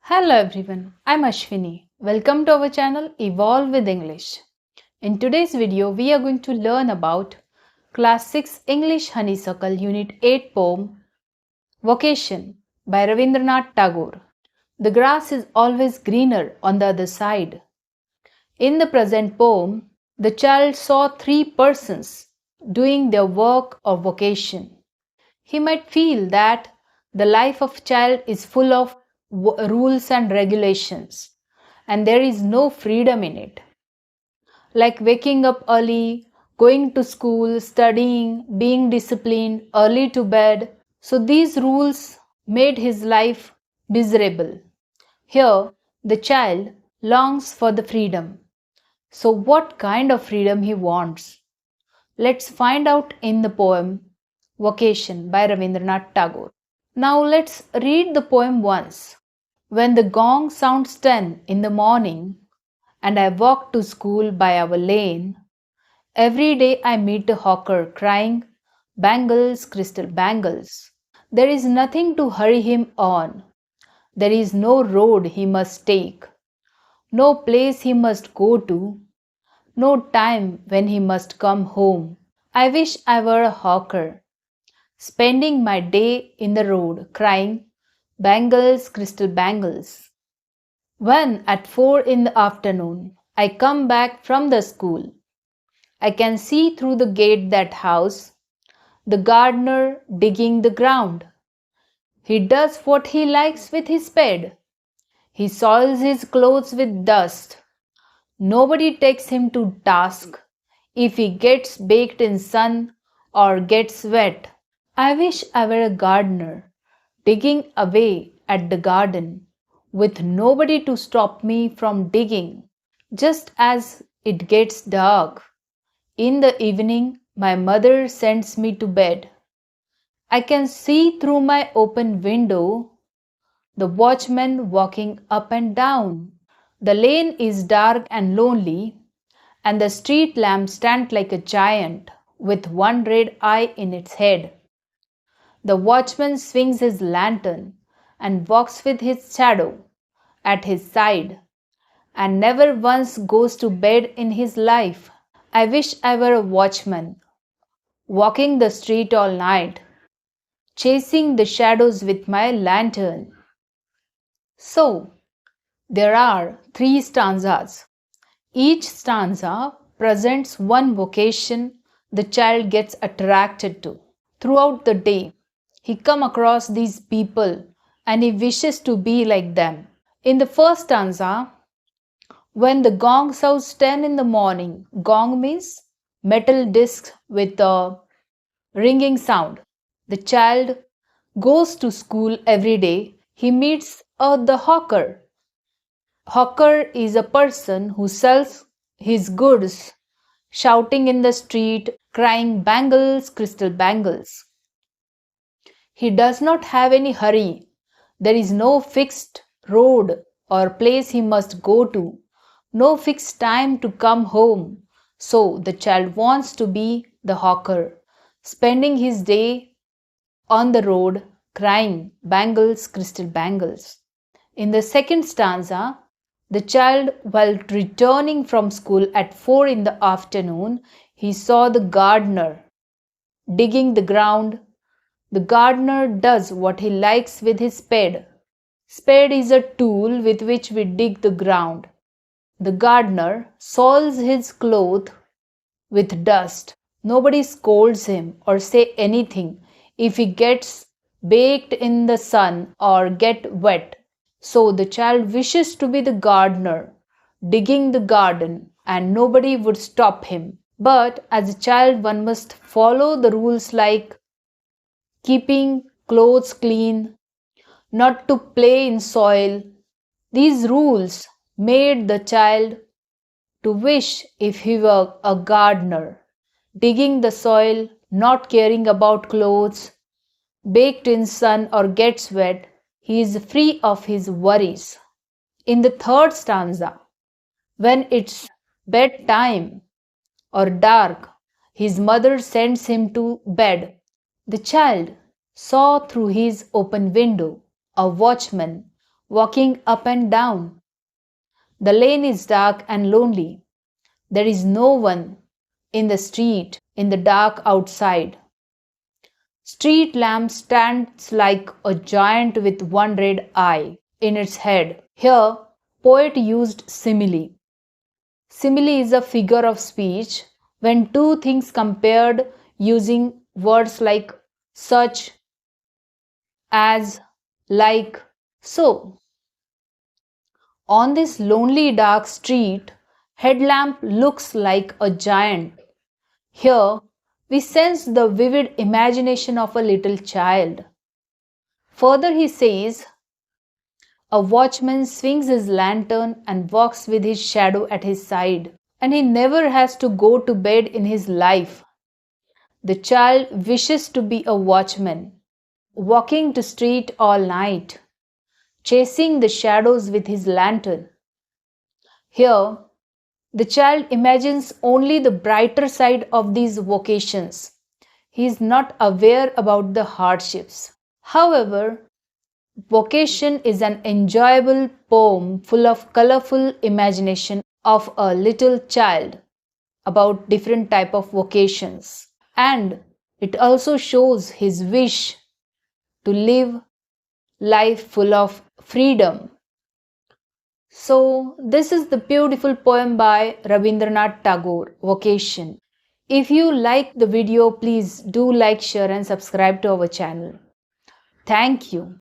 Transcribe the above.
Hello everyone, I'm Ashwini. Welcome to our channel Evolve with English. In today's video, we are going to learn about Class 6 English Honeysuckle Unit 8 poem Vocation by Rabindranath Tagore. The grass is always greener on the other side. In the present poem, the child saw three persons doing their work or vocation. He might feel that the life of child is full of rules and regulations, and there is no freedom in it. Like waking up early, going to school, studying, being disciplined, early to bed. So these rules made his life miserable. Here, the child longs for the freedom. So what kind of freedom he wants? Let's find out in the poem Vocation by Rabindranath Tagore. Now let's read the poem once. When the gong sounds 10 in the morning and I walk to school by our lane, every day I meet a hawker crying, "Bangles, crystal bangles." There is nothing to hurry him on. There is no road he must take, no place he must go to, no time when he must come home. I wish I were a hawker, spending my day in the road crying, "Bangles, crystal bangles." When at 4 in the afternoon I come back from the school, I can see through the gate that house, the gardener digging the ground. He does what he likes with his spade. He soils his clothes with dust. Nobody takes him to task if he gets baked in sun or gets wet. I wish I were a gardener, digging away at the garden, with nobody to stop me from digging. Just as it gets dark, in the evening my mother sends me to bed. I can see through my open window the watchman walking up and down. The lane is dark and lonely, and the street lamp stands like a giant with one red eye in its head. The watchman swings his lantern and walks with his shadow at his side, and never once goes to bed in his life. I wish I were a watchman, walking the street all night, chasing the shadows with my lantern. So, there are three stanzas. Each stanza presents one vocation the child gets attracted to. Throughout the day, he comes across these people and he wishes to be like them. In the first stanza, when the gong sounds 10 in the morning, gong means metal disc with a ringing sound. The child goes to school every day. He meets the hawker. Hawker is a person who sells his goods, shouting in the street, crying, "Bangles, crystal bangles." He does not have any hurry. There is no fixed road or place he must go to, no fixed time to come home. So the child wants to be the hawker, spending his day on the road crying, "Bangles, crystal bangles." In the second stanza, the child, while returning from school at 4 in the afternoon, he saw the gardener digging the ground. The gardener does what he likes with his spade. Spade is a tool with which we dig the ground. The gardener soils his clothes with dust. Nobody scolds him or say anything if he gets baked in the sun or get wet. So the child wishes to be the gardener, digging the garden, and nobody would stop him. But as a child, one must follow the rules like keeping clothes clean, not to play in soil. These rules made the child to wish if he were a gardener, digging the soil, not caring about clothes, baked in sun or gets wet. He is free of his worries. In the third stanza, when it's bedtime or dark, his mother sends him to bed. The child saw through his open window a watchman walking up and down. The lane is dark and lonely. There is no one in the street in the dark outside. Street lamp stands like a giant with one red eye in its head. Here, poet used simile. Simile is a figure of speech when two things compared using words like such, as, like, so. On this lonely dark street, headlamp looks like a giant. Here, we sense the vivid imagination of a little child. Further, he says, a watchman swings his lantern and walks with his shadow at his side, and he never has to go to bed in his life. The child wishes to be a watchman, walking the street all night, chasing the shadows with his lantern. Here, the child imagines only the brighter side of these vocations. He is not aware about the hardships. However, Vocation is an enjoyable poem full of colorful imagination of a little child about different type of vocations, and it also shows his wish to live life full of freedom. So this is the beautiful poem by Rabindranath Tagore, Vocation. If you like the video, please do like, share and subscribe to our channel. Thank you.